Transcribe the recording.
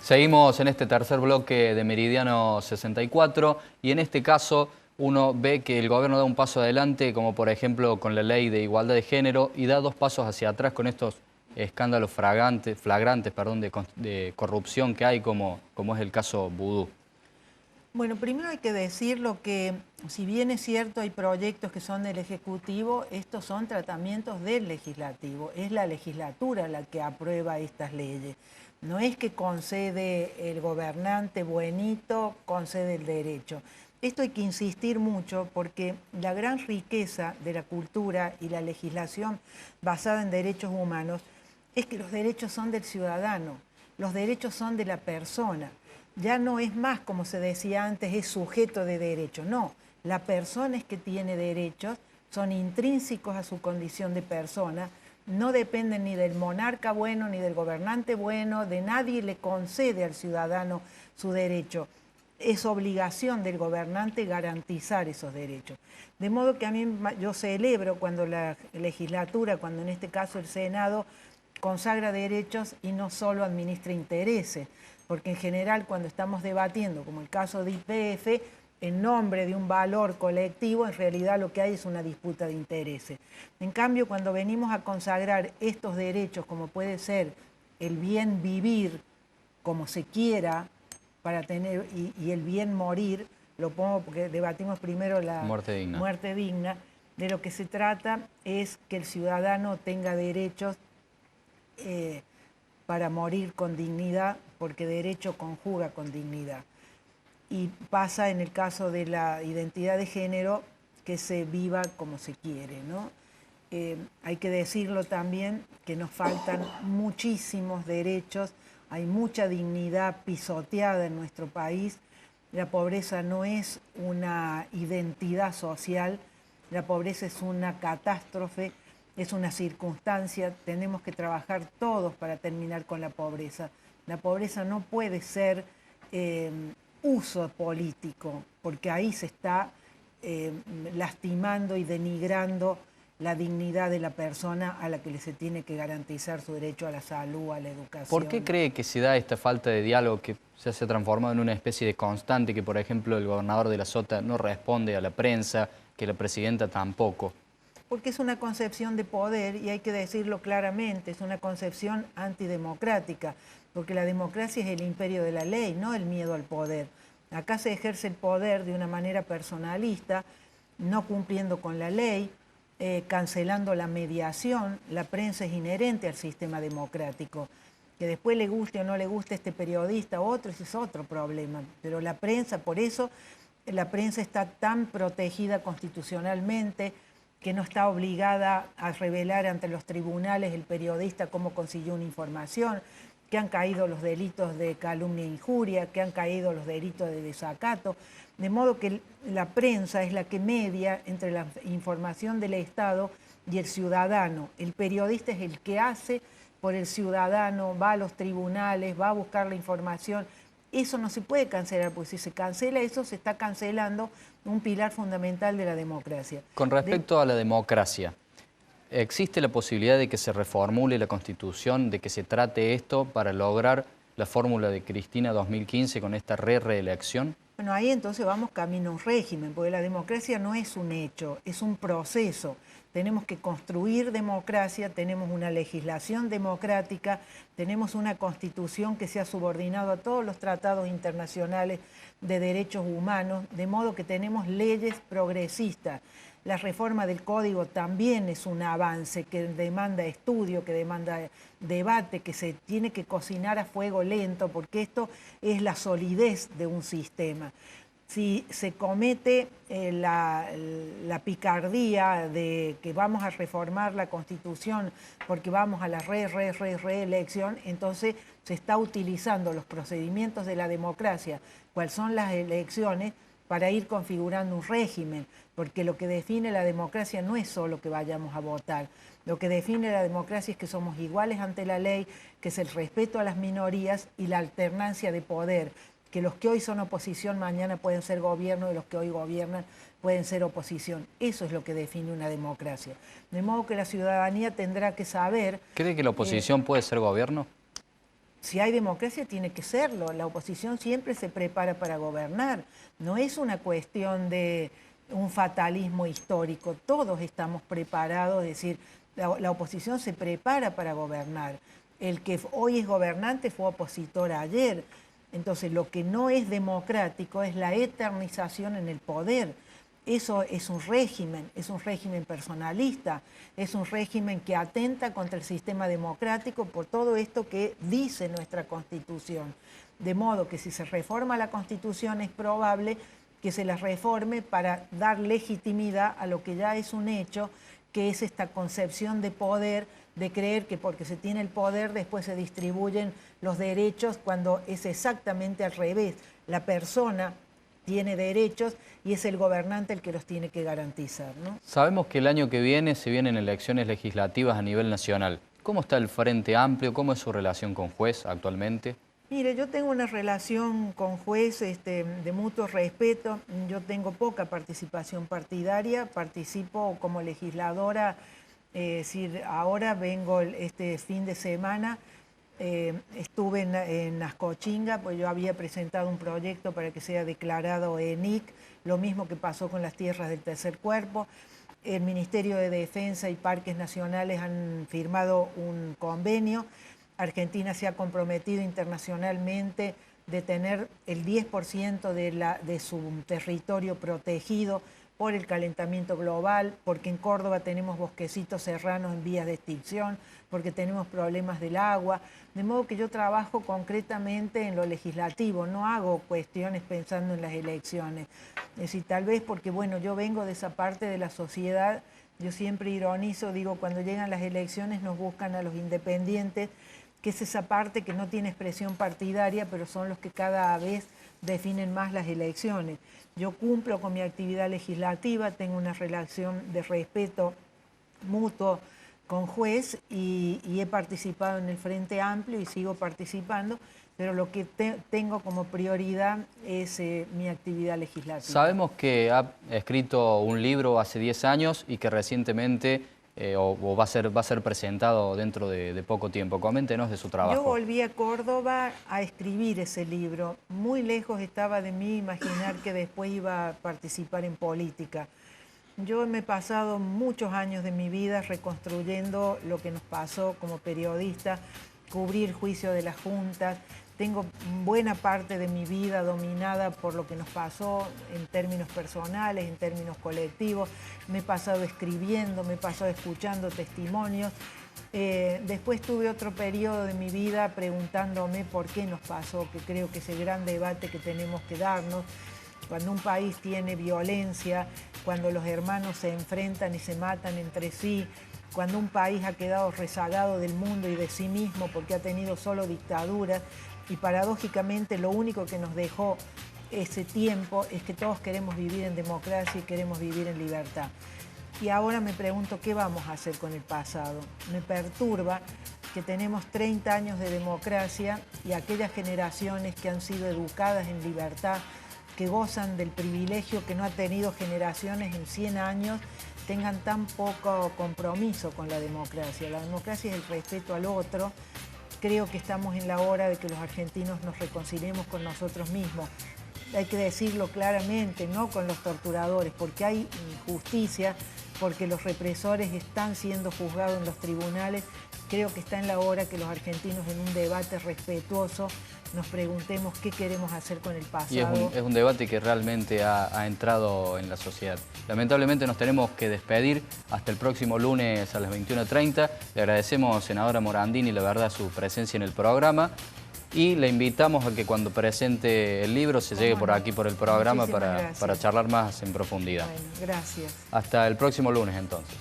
Seguimos en este tercer bloque de Meridiano 64 y en este caso uno ve que el gobierno da un paso adelante, como por ejemplo con la ley de igualdad de género, y da dos pasos hacia atrás con estos escándalos flagrantes de corrupción que hay, como es el caso Vudú. Bueno, primero hay que decirlo que, si bien es cierto, hay proyectos que son del Ejecutivo, estos son tratamientos del Legislativo. Es la legislatura la que aprueba estas leyes. No es que concede el gobernante buenito, concede el derecho. Esto hay que insistir mucho porque la gran riqueza de la cultura y la legislación basada en derechos humanos es que los derechos son del ciudadano, los derechos son de la persona. Ya no es más, como se decía antes, es sujeto de derecho. No, la persona es que tiene derechos, son intrínsecos a su condición de persona, no dependen ni del monarca bueno, ni del gobernante bueno, de nadie le concede al ciudadano su derecho. Es obligación del gobernante garantizar esos derechos. De modo que yo celebro cuando la legislatura, cuando en este caso el Senado, consagra derechos y no solo administra intereses, porque en general cuando estamos debatiendo, como el caso de YPF, en nombre de un valor colectivo, en realidad lo que hay es una disputa de intereses. En cambio, cuando venimos a consagrar estos derechos, como puede ser el bien vivir como se quiera, para tener, y el bien morir, lo pongo porque debatimos primero la muerte digna, de lo que se trata es que el ciudadano tenga derechos para morir con dignidad, porque derecho conjuga con dignidad. Y pasa en el caso de la identidad de género que se viva como se quiere, ¿no? Hay que decirlo también que nos faltan muchísimos derechos, hay mucha dignidad pisoteada en nuestro país. La pobreza no es una identidad social, la pobreza es una catástrofe, es una circunstancia, tenemos que trabajar todos para terminar con la pobreza. La pobreza no puede ser uso político, porque ahí se está lastimando y denigrando la dignidad de la persona a la que se tiene que garantizar su derecho a la salud, a la educación. ¿Por qué cree que se da esta falta de diálogo que se ha transformado en una especie de constante, que por ejemplo el gobernador de la Sota no responde a la prensa, que la presidenta tampoco? Porque es una concepción de poder, y hay que decirlo claramente, es una concepción antidemocrática, porque la democracia es el imperio de la ley, no el miedo al poder. Acá se ejerce el poder de una manera personalista, no cumpliendo con la ley, cancelando la mediación. La prensa es inherente al sistema democrático. Que después le guste o no le guste este periodista o otro, ese es otro problema. Pero la prensa, por eso la prensa está tan protegida constitucionalmente, que no está obligada a revelar ante los tribunales el periodista cómo consiguió una información, que han caído los delitos de calumnia e injuria, que han caído los delitos de desacato, de modo que la prensa es la que media entre la información del Estado y el ciudadano. El periodista es el que hace por el ciudadano, va a los tribunales, va a buscar la información. Eso no se puede cancelar, porque si se cancela eso, se está cancelando un pilar fundamental de la democracia. Con respecto a la democracia, ¿existe la posibilidad de que se reformule la Constitución, de que se trate esto para lograr la fórmula de Cristina 2015 con esta reelección? Bueno, ahí entonces vamos camino a un régimen, porque la democracia no es un hecho, es un proceso. Tenemos que construir democracia, tenemos una legislación democrática, tenemos una constitución que se ha subordinado a todos los tratados internacionales de derechos humanos, de modo que tenemos leyes progresistas. La reforma del código también es un avance que demanda estudio, que demanda debate, que se tiene que cocinar a fuego lento, porque esto es la solidez de un sistema. Si se comete la picardía de que vamos a reformar la Constitución porque vamos a la reelección, entonces se está utilizando los procedimientos de la democracia, cuáles son las elecciones, para ir configurando un régimen, porque lo que define la democracia no es solo que vayamos a votar. Lo que define la democracia es que somos iguales ante la ley, que es el respeto a las minorías y la alternancia de poder, que los que hoy son oposición mañana pueden ser gobierno y los que hoy gobiernan pueden ser oposición. Eso es lo que define una democracia. De modo que la ciudadanía tendrá que saber... ¿Cree que la oposición puede ser gobierno? si hay democracia tiene que serlo. La oposición siempre se prepara para gobernar. No es una cuestión de un fatalismo histórico. Todos estamos preparados, es decir, la oposición se prepara para gobernar. El que hoy es gobernante fue opositor ayer. Entonces, lo que no es democrático es la eternización en el poder. Eso es un régimen personalista, es un régimen que atenta contra el sistema democrático por todo esto que dice nuestra Constitución. De modo que si se reforma la Constitución es probable que se la reforme para dar legitimidad a lo que ya es un hecho, que es esta concepción de poder, de creer que porque se tiene el poder después se distribuyen los derechos, cuando es exactamente al revés. La persona tiene derechos y es el gobernante el que los tiene que garantizar, ¿no? Sabemos que el año que viene se vienen elecciones legislativas a nivel nacional. ¿Cómo está el Frente Amplio? ¿Cómo es su relación con Juez actualmente? Mire, yo tengo una relación con Juez de mutuo respeto. Yo tengo poca participación partidaria, participo como legisladora. Ahora vengo este fin de semana. Estuve en Ascochinga, pues yo había presentado un proyecto para que sea declarado ENIC, lo mismo que pasó con las tierras del Tercer Cuerpo. El Ministerio de Defensa y Parques Nacionales han firmado un convenio. Argentina se ha comprometido internacionalmente de tener el 10% de su territorio protegido por el calentamiento global, porque en Córdoba tenemos bosquecitos serranos en vías de extinción, porque tenemos problemas del agua. De modo que yo trabajo concretamente en lo legislativo, no hago cuestiones pensando en las elecciones. Es decir, tal vez porque, bueno, yo vengo de esa parte de la sociedad, yo siempre ironizo, digo, cuando llegan las elecciones nos buscan a los independientes, que es esa parte que no tiene expresión partidaria, pero son los que cada vez definen más las elecciones. Yo cumplo con mi actividad legislativa, tengo una relación de respeto mutuo con Juez y he participado en el Frente Amplio y sigo participando, pero lo que tengo como prioridad es mi actividad legislativa. Sabemos que ha escrito un libro hace 10 años y que recientemente va a ser presentado dentro de poco tiempo. Coméntenos de su trabajo. Yo volví a Córdoba a escribir ese libro. Muy lejos estaba de mí imaginar que después iba a participar en política. Yo me he pasado muchos años de mi vida reconstruyendo lo que nos pasó como periodista, cubrí el juicio de las juntas. Tengo buena parte de mi vida dominada por lo que nos pasó en términos personales, en términos colectivos. Me he pasado escribiendo, me he pasado escuchando testimonios. Después tuve otro periodo de mi vida preguntándome por qué nos pasó, que creo que es el gran debate que tenemos que darnos. Cuando un país tiene violencia, cuando los hermanos se enfrentan y se matan entre sí, cuando un país ha quedado rezagado del mundo y de sí mismo porque ha tenido solo dictaduras, y paradójicamente lo único que nos dejó ese tiempo es que todos queremos vivir en democracia y queremos vivir en libertad. Y ahora me pregunto qué vamos a hacer con el pasado. Me perturba que tenemos 30 años de democracia y aquellas generaciones que han sido educadas en libertad, que gozan del privilegio que no ha tenido generaciones en 100 años, tengan tan poco compromiso con la democracia. La democracia es el respeto al otro. Creo que estamos en la hora de que los argentinos nos reconciliemos con nosotros mismos. Hay que decirlo claramente, no con los torturadores, porque hay injusticia, porque los represores están siendo juzgados en los tribunales. Creo que está en la hora que los argentinos en un debate respetuoso nos preguntemos qué queremos hacer con el pasado. Y es un debate que realmente ha entrado en la sociedad. Lamentablemente nos tenemos que despedir hasta el próximo lunes a las 21:30. Le agradecemos, senadora Morandini, la verdad, su presencia en el programa. Y le invitamos a que cuando presente el libro se llegue por aquí, por el programa, para charlar más en profundidad. Bueno, gracias. Hasta el próximo lunes, entonces.